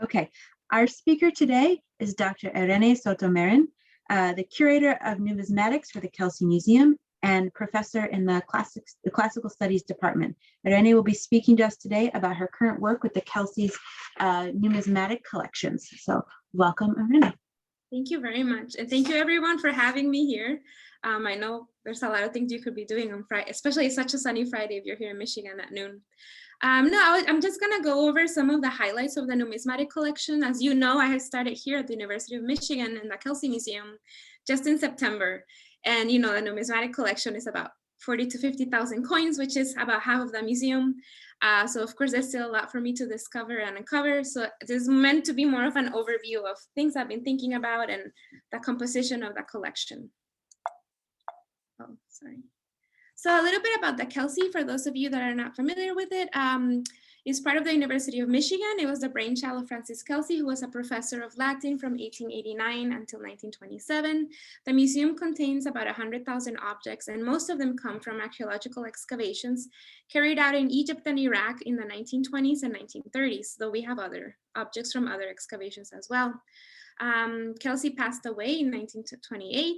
Okay, our speaker today is Dr. Irene Soto Marín, the curator of numismatics for the Kelsey Museum and professor in the Classical Studies Department. Irene will be speaking to us today about her current work with the Kelsey's numismatic collections. So welcome, Irene. Thank you very much. And thank you everyone for having me here. I know there's a lot of things you could be doing on Friday, especially such a sunny Friday if you're here in Michigan at noon. I'm just gonna go over some of the highlights of the numismatic collection. As you know, I had started here at the University of Michigan in the Kelsey Museum just in September. And you know, the numismatic collection is about 40 to 50,000 coins, which is about half of the museum. So of course, there's still a lot for me to discover and uncover. So this is meant to be more of an overview of things I've been thinking about and the composition of the collection. Oh, sorry. So a little bit about the Kelsey, for those of you that are not familiar with it. It's part of the University of Michigan. It was the brainchild of Francis Kelsey, who was a professor of Latin from 1889 until 1927. The museum contains about 100,000 objects, and most of them come from archaeological excavations carried out in Egypt and Iraq in the 1920s and 1930s, though we have other objects from other excavations as well. Kelsey passed away in 1928,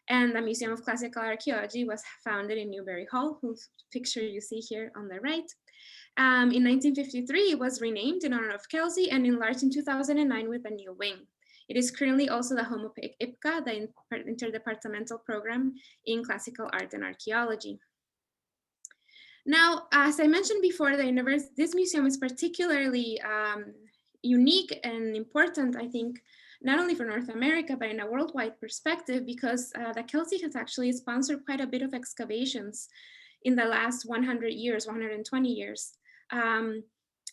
and the Museum of Classical Archaeology was founded in Newberry Hall, whose picture you see here on the right. In 1953, it was renamed in honor of Kelsey and enlarged in 2009 with a new wing. It is currently also the home of IPCA, the interdepartmental program in classical art and archaeology. Now, as I mentioned before, this museum is particularly unique and important, I think, not only for North America, but in a worldwide perspective, because the Kelsey has actually sponsored quite a bit of excavations in the last 100 years, 120 years,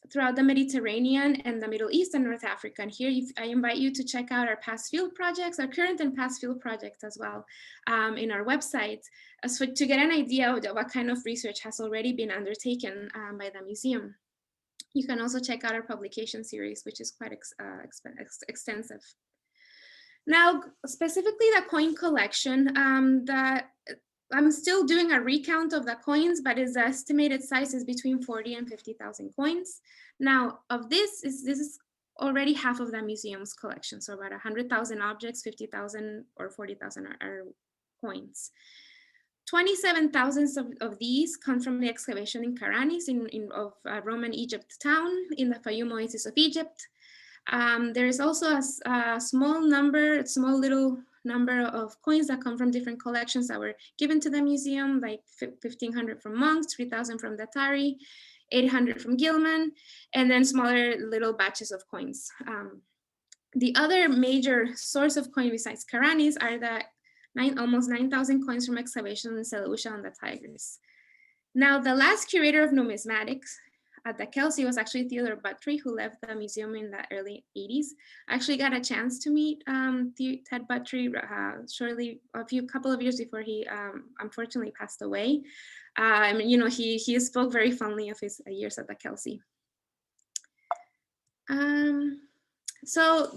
throughout the Mediterranean and the Middle East and North Africa. And here I invite you to check out our past field projects, our current and past field projects as well, in our website, to get an idea of what kind of research has already been undertaken by the museum. You can also check out our publication series, which is quite extensive. Now, specifically the coin collection, I'm still doing a recount of the coins, but its estimated size is between 40 and 50,000 coins. Now, of this is already half of the museum's collection, so about 100,000 objects, 50,000 or 40,000 are coins. 27,000 of these come from the excavation in Karanis of Roman Egypt town in the Fayum Oasis of Egypt. There is also a small little number of coins that come from different collections that were given to the museum, like 1,500 from monks, 3,000 from the Tari, 800 from Gilman, and then smaller little batches of coins. The other major source of coin besides Karanis are the almost 9,000 coins from excavation in Seleucia-on-the-Tigris. Now, the last curator of numismatics at the Kelsey was actually Theodore Buttrey, who left the museum in the early 80s. I actually got a chance to meet Ted Buttrey shortly, a couple of years before he unfortunately passed away. You know, he spoke very fondly of his years at the Kelsey. So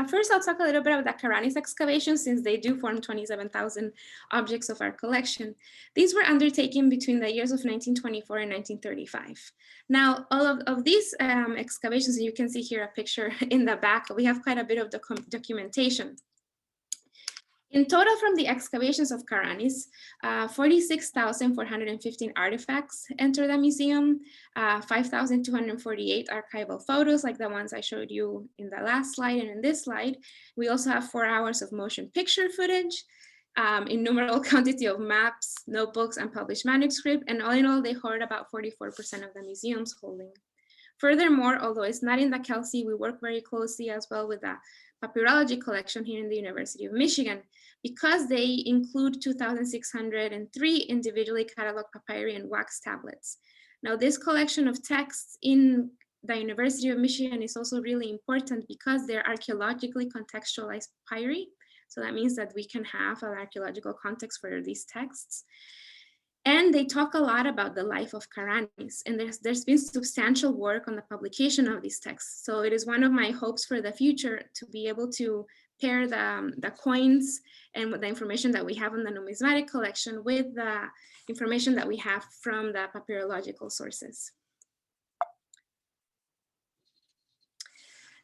first I'll talk a little bit about the Karanis excavations, since they do form 27,000 objects of our collection. These were undertaken between the years of 1924 and 1935. Now, all of these excavations, and you can see here a picture in the back, we have quite a bit of documentation. In total, from the excavations of Karanis, 46,415 artifacts enter the museum, 5,248 archival photos, like the ones I showed you in the last slide and in this slide. We also have 4 hours of motion picture footage, innumerable quantity of maps, notebooks, and published manuscript, and all in all, they hoard about 44% of the museum's holding. Furthermore, although it's not in the Kelsey, we work very closely as well with the Papyrology collection here in the University of Michigan, because they include 2,603 individually cataloged papyri and wax tablets. Now, this collection of texts in the University of Michigan is also really important because they're archaeologically contextualized papyri. So that means that we can have an archaeological context for these texts. And they talk a lot about the life of Karanis, and there's been substantial work on the publication of these texts. So it is one of my hopes for the future to be able to pair the coins and the information that we have in the numismatic collection with the information that we have from the papyrological sources.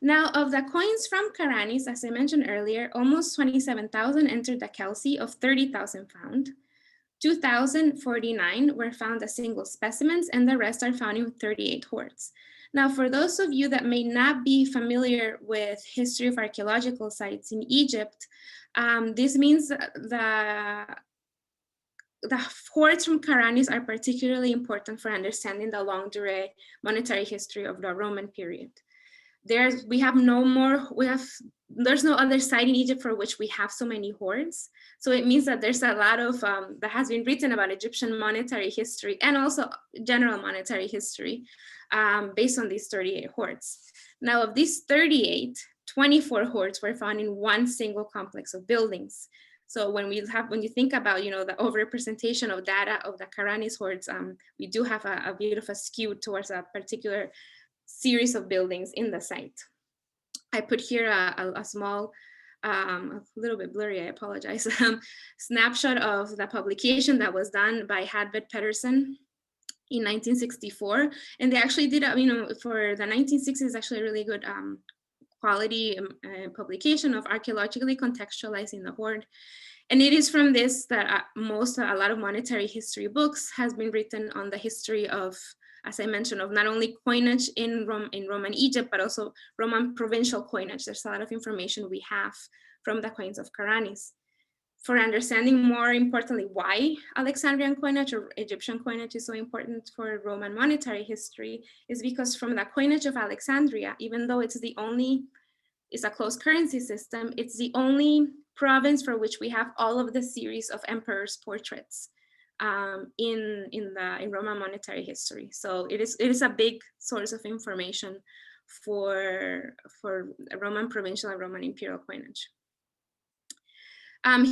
Now, of the coins from Karanis, as I mentioned earlier, almost 27,000 entered the Kelsey of 30,000 found. 2,049 were found as single specimens, and the rest are found in 38 hoards. Now, for those of you that may not be familiar with history of archaeological sites in Egypt, this means the hoards from Karanis are particularly important for understanding the longue durée monetary history of the Roman period. There's no other site in Egypt for which we have so many hoards. So it means that there's a lot of, that has been written about Egyptian monetary history and also general monetary history based on these 38 hoards. Now of these 38, 24 hoards were found in one single complex of buildings. So when you think about, the overrepresentation of data of the Karanis hoards, we do have a bit of a skew towards a particular series of buildings in the site. I put here a small, a little bit blurry, I apologize, snapshot of the publication that was done by Hadbet Pedersen in 1964. And they actually did, for the 1960s, actually a really good quality publication of archaeologically contextualizing the hoard. And it is from this that a lot of monetary history books has been written on the history of, as I mentioned, of not only coinage in Roman Egypt, but also Roman provincial coinage. There's a lot of information we have from the coins of Karanis. For understanding more importantly why Alexandrian coinage or Egyptian coinage is so important for Roman monetary history is because from the coinage of Alexandria, even though it's a closed currency system, it's the only province for which we have all of the series of emperors' portraits in Roman monetary history. So it is a big source of information for Roman provincial and Roman imperial coinage.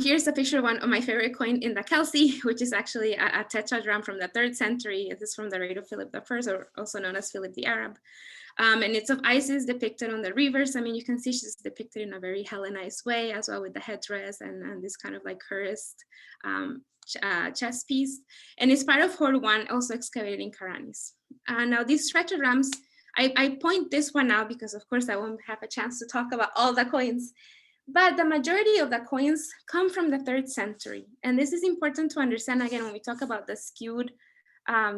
Here's a picture of one of my favorite coin in the Kelsey, which is actually a tetragram from the 3rd century. It is from the reign of Philip I, or also known as Philip the Arab. And it's of Isis depicted on the reverse. I mean, you can see she's depicted in a very Hellenized way as well, with the headdress and this kind of like cuirassed chest piece. And it's part of Hoard 1, also excavated in Karanis. Now these tetragrams, I point this one out because of course I won't have a chance to talk about all the coins, but the majority of the coins come from the 3rd century. And this is important to understand, again, when we talk about the skewed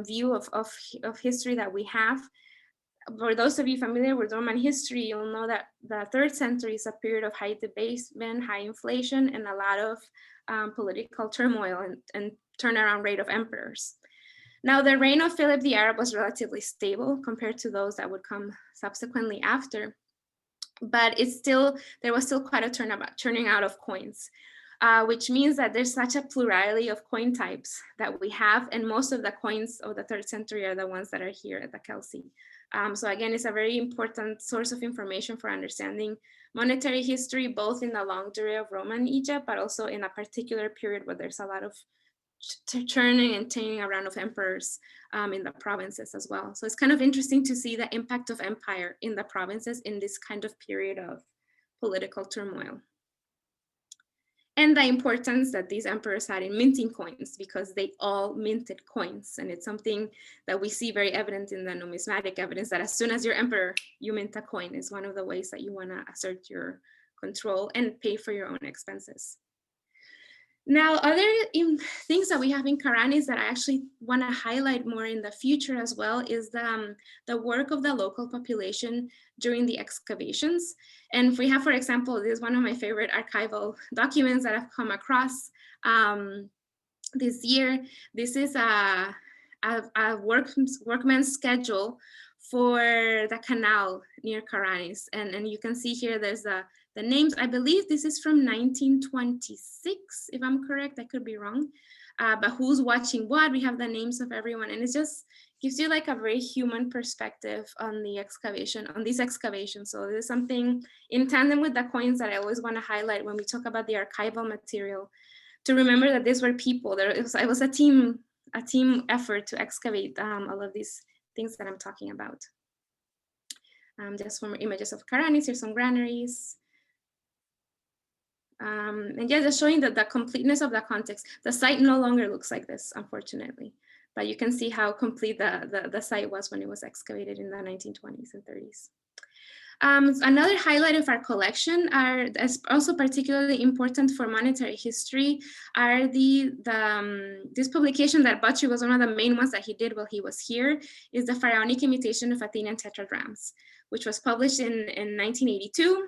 view of history that we have. For those of you familiar with Roman history, you'll know that the 3rd century is a period of high debasement, high inflation, and a lot of political turmoil and turnaround rate of emperors. Now, the reign of Philip the Arab was relatively stable compared to those that would come subsequently after, but there was still quite a turning out of coins, which means that there's such a plurality of coin types that we have, and most of the coins of the 3rd century are the ones that are here at the Kelsey. So again, it's a very important source of information for understanding monetary history, both in the long durée of Roman Egypt, but also in a particular period where there's a lot of turning and turning around of emperors in the provinces as well. So it's kind of interesting to see the impact of empire in the provinces in this kind of period of political turmoil. And the importance that these emperors had in minting coins, because they all minted coins. And it's something that we see very evident in the numismatic evidence, that as soon as you're emperor, you mint a coin. Is one of the ways that you want to assert your control and pay for your own expenses. Now, other things that we have in Karanis that I actually want to highlight more in the future as well is the work of the local population during the excavations. And we have, for example, this is one of my favorite archival documents that I've come across this year. This is a workman's schedule for the canal near Karanis. And you can see here there's the names. I believe this is from 1926, if I'm correct. I could be wrong. But who's watching what? We have the names of everyone. And it just gives you like a very human perspective on the excavation, on these excavations. So there's something in tandem with the coins that I always want to highlight when we talk about the archival material, to remember that these were people. It was a team effort to excavate all of these things that I'm talking about. Just some images of Karanis. Here's some granaries. And yeah, just showing that the completeness of the context. The site no longer looks like this, unfortunately, but you can see how complete the site was when it was excavated in the 1920s and 30s. Another highlight of our collection are also particularly important for monetary history are this publication that Butchie was one of the main ones that he did while he was here, is the Pharaonic Imitation of Athenian Tetragrams, which was published in 1982.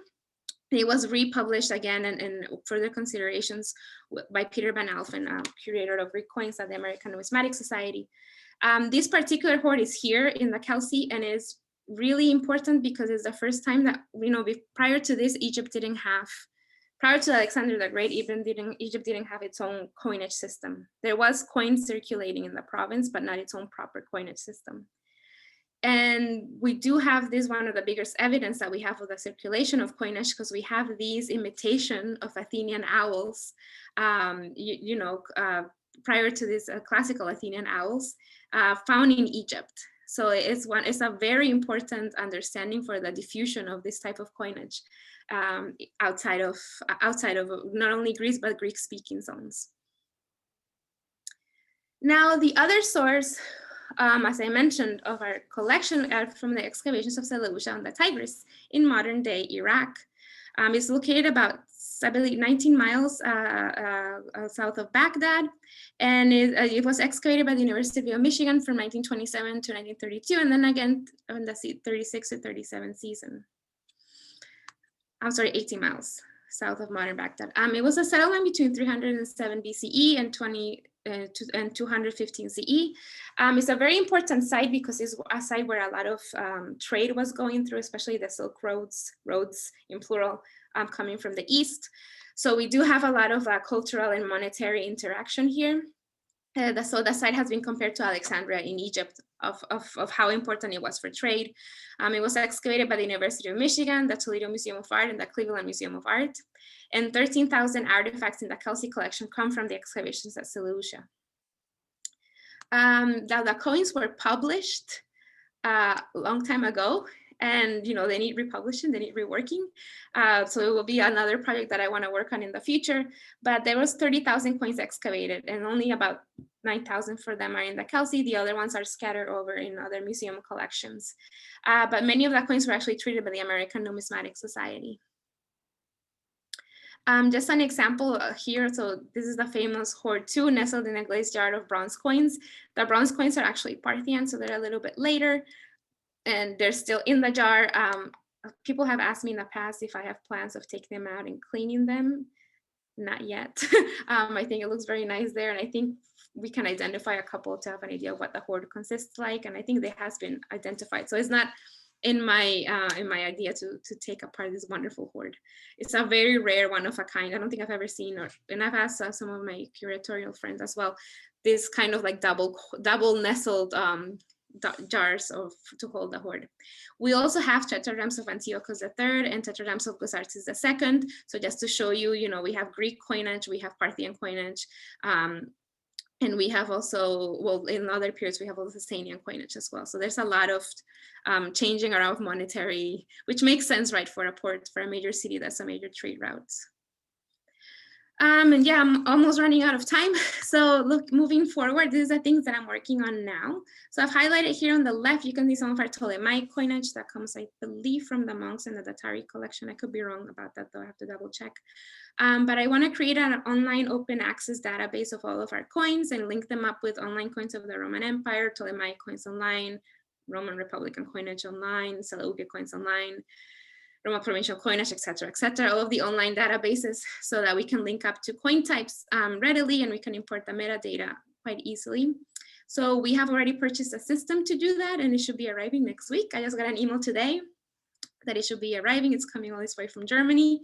It was republished again in further considerations by Peter Van Alphen, curator of Greek coins at the American Numismatic Society. This particular hoard is here in the Kelsey and is really important because it's the first time that, prior to this, prior to Alexander the Great, Egypt didn't have its own coinage system. There was coins circulating in the province, but not its own proper coinage system. And we do have this, one of the biggest evidence that we have of the circulation of coinage, because we have these imitation of Athenian owls, prior to this classical Athenian owls, found in Egypt. So it's a very important understanding for the diffusion of this type of coinage outside of not only Greece, but Greek-speaking zones. Now, the other source, as I mentioned, of our collection are from the excavations of Seleucia-on-the-Tigris in modern day Iraq. It's located about, I believe, 19 miles south of Baghdad. And it was excavated by the University of Michigan from 1927 to 1932, and then again in the 36 to 37 season. I'm sorry, 18 miles south of modern Baghdad. It was a settlement between 307 BCE and 215 CE. It's a very important site because it's a site where a lot of trade was going through, especially the Silk roads in plural, coming from the east. So we do have a lot of cultural and monetary interaction here. So the site has been compared to Alexandria in Egypt of how important it was for trade. It was excavated by the University of Michigan, the Toledo Museum of Art, and the Cleveland Museum of Art. And 13,000 artifacts in the Kelsey collection come from the excavations at Seleucia. The coins were published a long time ago, and they need republishing, they need reworking. So it will be another project that I want to work on in the future. But there was 30,000 coins excavated, and only about 9,000 for them are in the Kelsey. The other ones are scattered over in other museum collections. But many of the coins were actually treated by the American Numismatic Society. Just an example here. So this is the famous hoard 2 nestled in a glazed yard of bronze coins. The bronze coins are actually Parthian, so they're a little bit later, and they're still in the jar. People have asked me in the past if I have plans of taking them out and cleaning them. Not yet. I think it looks very nice there, and I think we can identify a couple to have an idea of what the hoard consists like, and I think it has been identified. So it's not in my idea to take apart this wonderful hoard. It's a very rare, one of a kind. I don't think I've ever seen, and I've asked some of my curatorial friends as well, this kind of like double nestled jars to hold the hoard. We also have tetragrams of Antiochus III and tetragrams of Gusartes II. So just to show you, we have Greek coinage, we have Parthian coinage, and we have also, well, in other periods, we have also Sasanian coinage as well. So there's a lot of changing around monetary, which makes sense, right, for a port, for a major city that's a major trade route. And yeah, I'm almost running out of time. So look, moving forward, these are things that I'm working on now. So I've highlighted here on the left, you can see some of our Ptolemaic coinage that comes, I believe, from the monks in the Datari collection. I could be wrong about that though, I have to double check. But I want to create an online open access database of all of our coins and link them up with online coins of the Roman Empire, Ptolemaic coins online, Roman Republican coinage online, Seleucid coins online, Roman provincial coinage, et cetera, all of the online databases, so that we can link up to coin types readily, and we can import the metadata quite easily. So we have already purchased a system to do that, and it should be arriving next week. I just got an email today that it should be arriving. It's coming all this way from Germany,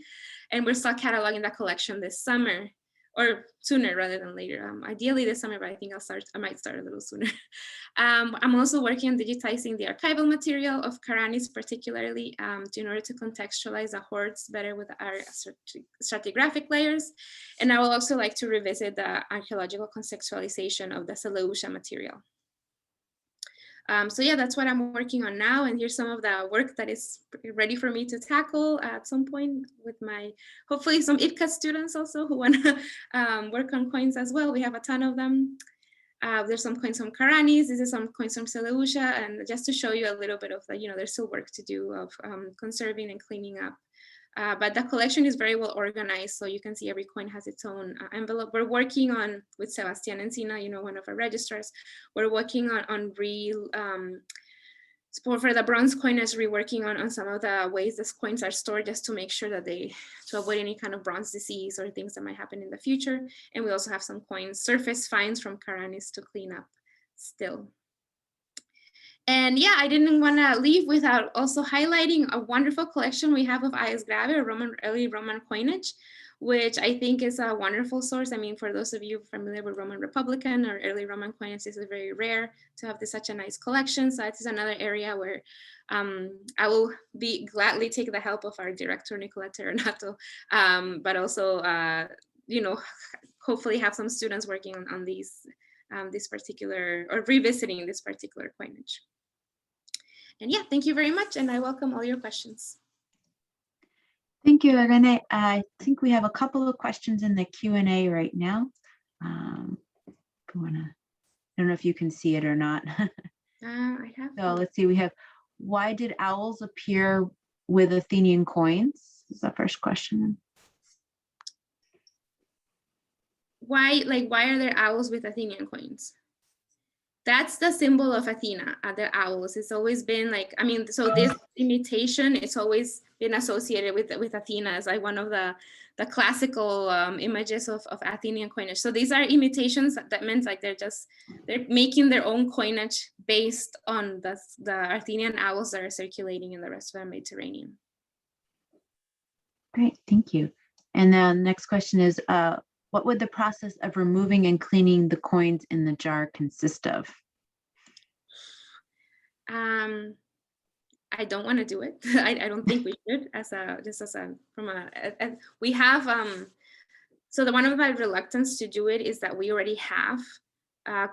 and we're still cataloging the collection this summer, or sooner rather than later. Ideally this summer, but I think I might start a little sooner. I'm also working on digitizing the archival material of Karanis, particularly in order to contextualize the hoards better with our stratigraphic layers. And I will also like to revisit the archaeological contextualization of the Seleucia material. So yeah, that's what I'm working on now. And here's some of the work that is ready for me to tackle at some point with my, hopefully some IPCA students also who want to work on coins as well. We have a ton of them. There's some coins from Karanis. This is some coins from Seleucia, and just to show you a little bit of the, there's still work to do of conserving and cleaning up. But the collection is very well organized, so you can see every coin has its own envelope. We're working on, with Sebastian Encina, one of our registrars, we're working on for the bronze coinage, reworking on some of the ways these coins are stored, just to make sure that to avoid any kind of bronze disease or things that might happen in the future. And we also have some coins, surface finds from Karanis to clean up still. And yeah, I didn't want to leave without also highlighting a wonderful collection we have of Ius Grave, early Roman coinage, which I think is a wonderful source. I mean, for those of you familiar with Roman Republican or early Roman coinage, this is very rare to have such a nice collection. So this is another area where I will gladly take the help of our director, Nicoletta Renato, but also, hopefully have some students working on these, this particular, or revisiting this particular coinage. And yeah, thank you very much. And I welcome all your questions. Thank you, Irene. I think we have a couple of questions in the Q&A right now. I don't know if you can see it or not. I have. So let's see, we have, why did owls appear with Athenian coins? Is the first question. Why are there owls with Athenian coins? That's the symbol of Athena, the owls. It's always been so this imitation, it's always been associated with Athena as one of the classical images of Athenian coinage. So these are imitations. That means they're making their own coinage based on the Athenian owls that are circulating in the rest of the Mediterranean. Great, thank you. And then next question is, what would the process of removing and cleaning the coins in the jar consist of? I don't want to do it. I don't think we should. We have. So one of my reluctance to do it is that we already have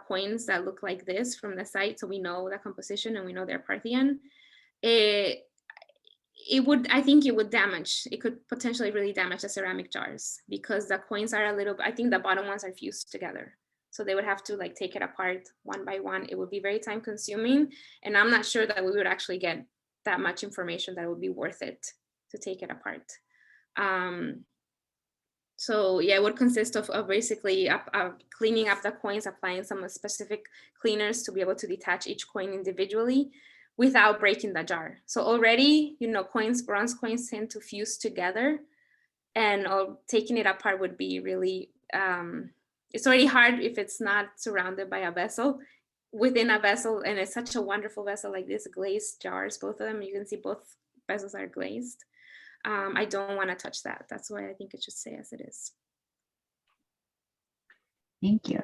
coins that look like this from the site, so we know the composition and we know they're Parthian. I think it would damage. It could potentially really damage the ceramic jars because the coins are I think the bottom ones are fused together. So they would have to take it apart one by one. It would be very time consuming. And I'm not sure that we would actually get that much information that it would be worth it to take it apart. So yeah, it would consist of basically cleaning up the coins, applying some specific cleaners to be able to detach each coin individually without breaking the jar. So already, bronze coins tend to fuse together, and taking it apart would be really, it's already hard if it's not surrounded by a vessel, within a vessel, and it's such a wonderful vessel like this, glazed jars, both of them, you can see both vessels are glazed. I don't want to touch that. That's why I think it should stay as it is. Thank you.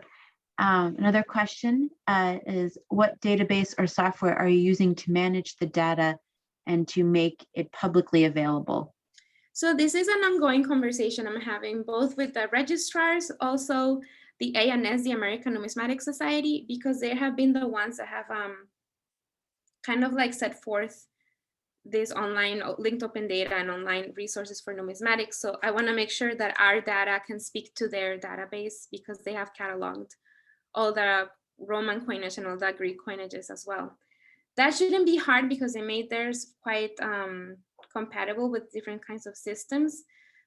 Another question is, what database or software are you using to manage the data and to make it publicly available? So this is an ongoing conversation I'm having both with the registrars, also the ANS, the American Numismatic Society, because they have been the ones that have kind of set forth this online linked open data and online resources for numismatics. So I want to make sure that our data can speak to their database because they have cataloged all the Roman coinage and all the Greek coinages as well. That shouldn't be hard because they made theirs quite compatible with different kinds of systems.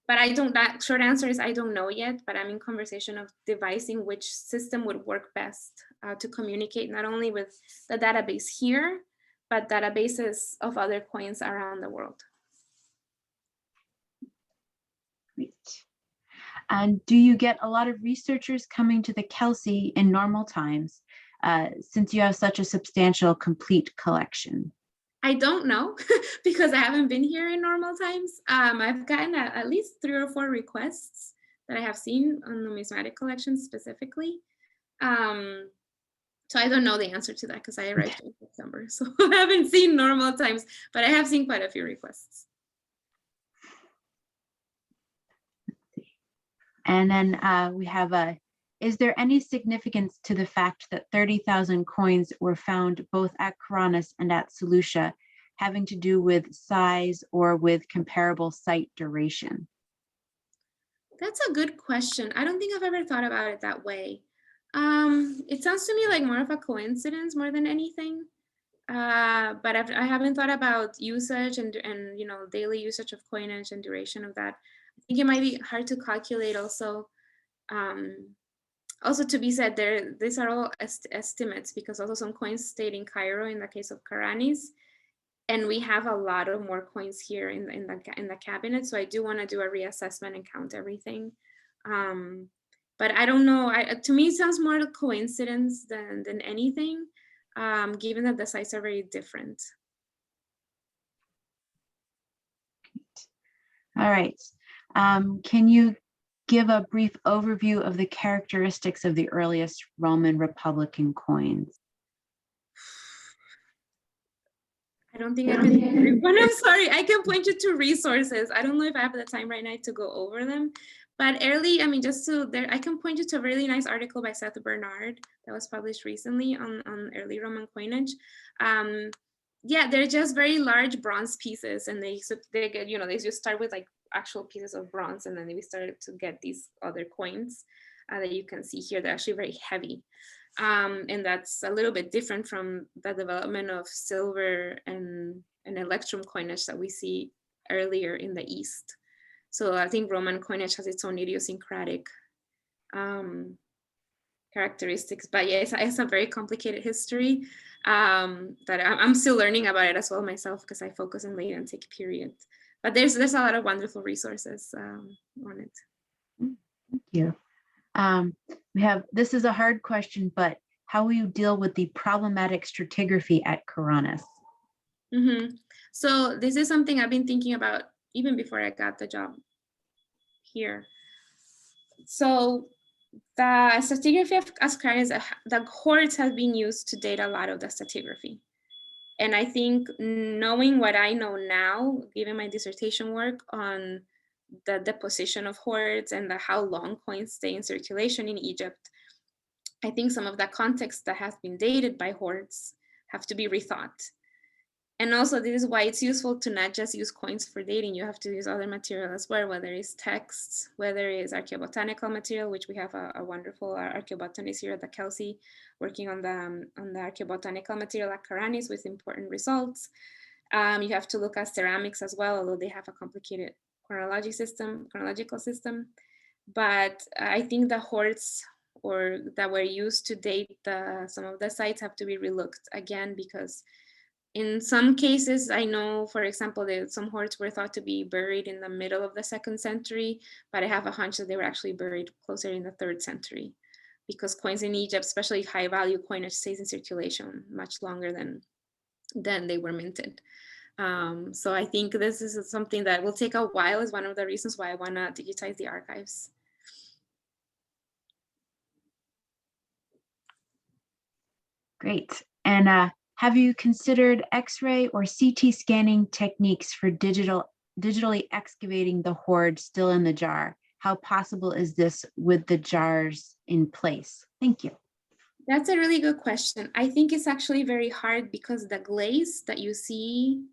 But that short answer is I don't know yet, but I'm in conversation of devising which system would work best to communicate not only with the database here, but databases of other coins around the world. Great. And do you get a lot of researchers coming to the Kelsey in normal times, since you have such a substantial, complete collection? I don't know because I haven't been here in normal times. I've gotten at least 3 or 4 requests that I have seen on numismatic collections specifically. So I don't know the answer to that because I arrived in September. So I haven't seen normal times, but I have seen quite a few requests. And then we have is there any significance to the fact that 30,000 coins were found both at Karanis and at Seleucia, having to do with size or with comparable site duration? That's a good question. I don't think I've ever thought about it that way. It sounds to me like more of a coincidence more than anything. But I haven't thought about usage and daily usage of coinage and duration of that. I think it might be hard to calculate also. Also to be said, these are all estimates, because also some coins stayed in Cairo in the case of Karanis, and we have a lot of more coins here in the cabinet. So I do want to do a reassessment and count everything. But I don't know. To me, it sounds more a coincidence than anything, given that the sites are very different. All right. Can you give a brief overview of the characteristics of the earliest Roman Republican coins? I don't think I can. I'm sorry. I can point you to resources. I don't know if I have the time right now to go over them. But early, I mean, I can point you to a really nice article by Seth Bernard that was published recently on early Roman coinage. Yeah, they're just very large bronze pieces, and they get, they just start with like actual pieces of bronze, and then we started to get these other coins that you can see here. They're actually very heavy. And that's a little bit different from the development of silver and electrum coinage that we see earlier in the East. So I think Roman coinage has its own idiosyncratic characteristics, but yeah, it's a very complicated history that I'm still learning about it as well myself, because I focus on late antique period. But there's a lot of wonderful resources on it. Thank you. This is a hard question, but how will you deal with the problematic stratigraphy at Karanis? So this is something I've been thinking about even before I got the job here. So the stratigraphy of Karanis, the hoards have been used to date a lot of the stratigraphy. And I think knowing what I know now, given my dissertation work on the deposition of hoards and how long coins stay in circulation in Egypt, I think some of the context that has been dated by hoards have to be rethought. And also, this is why it's useful to not just use coins for dating. You have to use other material as well, whether it's texts, whether it's archaeobotanical material, which we have a wonderful archaeobotanist here at the Kelsey working on the archaeobotanical material at Karanis with important results. You have to look at ceramics as well, although they have a complicated chronological system. But I think the hoards that were used to date some of the sites have to be relooked again, because in some cases, I know, for example, that some hoards were thought to be buried in the middle of the 2nd century, but I have a hunch that they were actually buried closer in the 3rd century, because coins in Egypt, especially high value coinage, stays in circulation much longer than they were minted. So I think this is something that will take a while, is one of the reasons why I want to digitize the archives. Great. And have you considered X-ray or CT scanning techniques for digitally excavating the hoard still in the jar? How possible is this with the jars in place? Thank you. That's a really good question. I think it's actually very hard, because the glaze that you see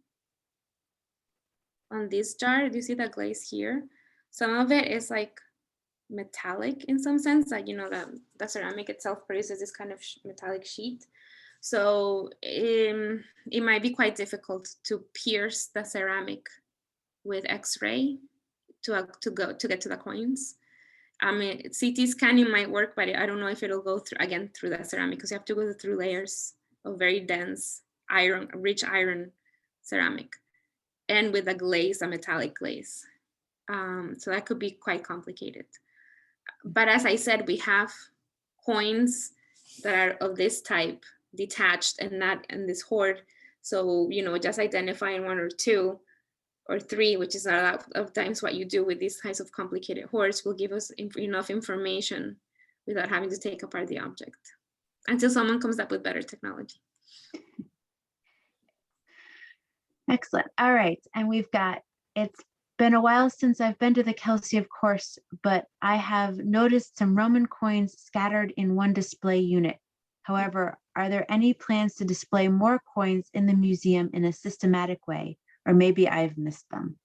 on this jar, do you see the glaze here? Some of it is like metallic in some sense, like, the ceramic itself produces this kind of metallic sheet. So it might be quite difficult to pierce the ceramic with X-ray to get to the coins. I mean, CT scanning might work, but I don't know if it'll go through the ceramic, because you have to go through layers of very dense rich iron ceramic, and with a glaze, a metallic glaze. So that could be quite complicated. But as I said, we have coins that are of this type, detached and not in this hoard. So, just identifying 1 or 2 or 3, which is a lot of times what you do with these kinds of complicated hoards, will give us enough information without having to take apart the object, until someone comes up with better technology. Excellent. All right. And it's been a while since I've been to the Kelsey, of course, but I have noticed some Roman coins scattered in one display unit. However, are there any plans to display more coins in the museum in a systematic way? Or maybe I've missed them.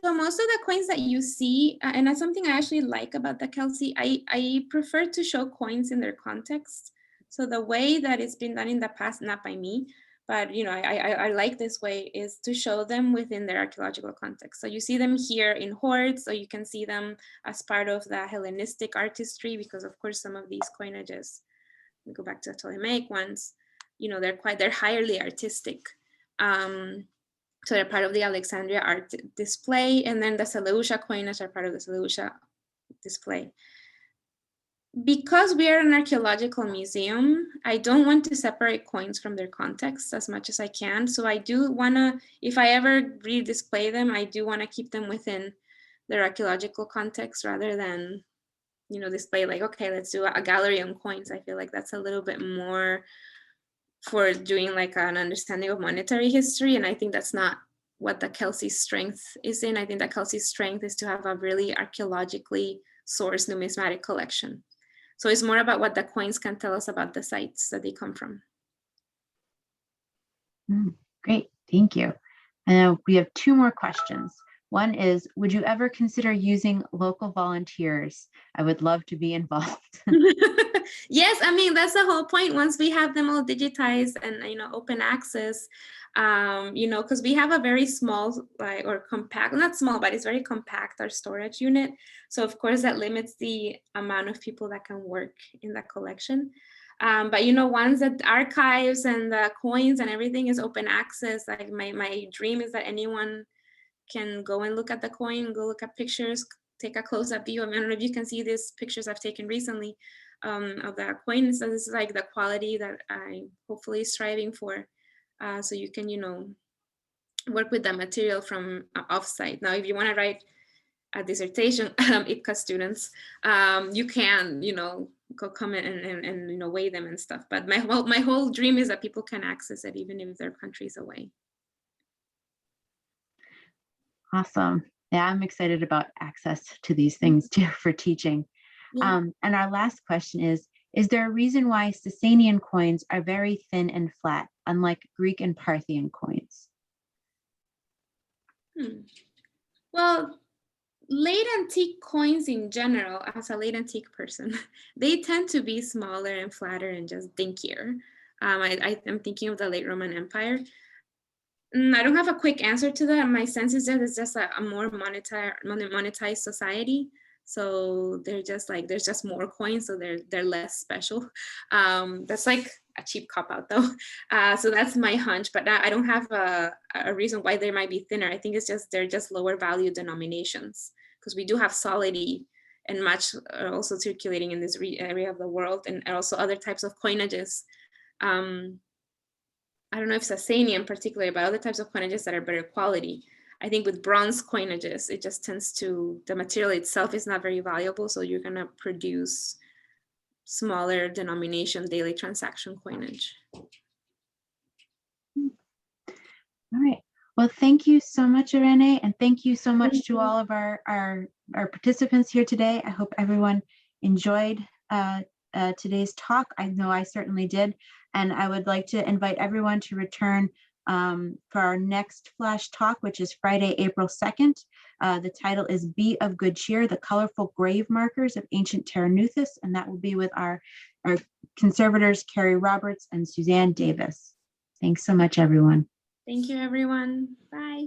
So most of the coins that you see, and that's something I actually like about the Kelsey, I prefer to show coins in their context. So the way that it's been done in the past, not by me, but you know, I like this way, is to show them within their archaeological context. So you see them here in hoards, so you can see them as part of the Hellenistic artistry, because of course some of these coinages, we go back to the Ptolemaic ones, you know, they're highly artistic. So they're part of the Alexandria art display, and then the Seleucia coinage are part of the Seleucia display. Because we are an archaeological museum, I don't want to separate coins from their context as much as I can. So I do want to, if I ever redisplay them, I do want to keep them within their archaeological context rather than, you know, display like, okay, let's do a gallery on coins. I feel like that's a little bit more for doing like an understanding of monetary history. And I think that's not what the Kelsey's strength is in. I think that Kelsey's strength is to have a really archaeologically sourced numismatic collection. So it's more about what the coins can tell us about the sites that they come from. Great, thank you. And we have two more questions. One is, would you ever consider using local volunteers? I would love to be involved. Yes, I mean, that's the whole point. Once we have them all digitized and, you know, open access, you know, because we have a very small, like, or compact, not small, but it's very compact, our storage unit. So of course that limits the amount of people that can work in the collection. But, you know, once the archives and the coins and everything is open access, like my dream is that anyone can go and look at the coin, go look at pictures, take a close-up view. I don't know if you can see these pictures I've taken recently of the coin. So this is like the quality that I'm hopefully striving for. So you can, you know, work with the material from offsite. Now, if you want to write a dissertation, IPCA students, you can, you know, go come in and you know, weigh them and stuff. But my whole dream is that people can access it even if they're countries away. Awesome. Yeah, I'm excited about access to these things too for teaching. Yeah. And our last question is there a reason why Sasanian coins are very thin and flat, unlike Greek and Parthian coins? Well, late antique coins in general, as a late antique person, they tend to be smaller and flatter and just dinkier. I'm thinking of the late Roman Empire. I don't have a quick answer to that. My sense is that it's just a more monetized society. So they're just like, there's just more coins, so they're less special. That's like a cheap cop out though. So that's my hunch, but I don't have a reason why they might be thinner. I think it's just, they're just lower value denominations, because we do have solidi and much also circulating in this area of the world, and also other types of coinages. I don't know if Sasanian particularly, but other types of coinages that are better quality. I think with bronze coinages, it just tends to, the material itself is not very valuable, so you're gonna produce smaller denomination daily transaction coinage. All right. Well, thank you so much, Irene, and thank you so much to all of our participants here today. I hope everyone enjoyed today's talk. I know I certainly did. And I would like to invite everyone to return for our next Flash Talk, which is Friday, April 2nd. The title is Be of Good Cheer, the Colorful Grave Markers of Ancient Terenuthis, and that will be with our conservators, Carrie Roberts and Suzanne Davis. Thanks so much, everyone. Thank you, everyone. Bye.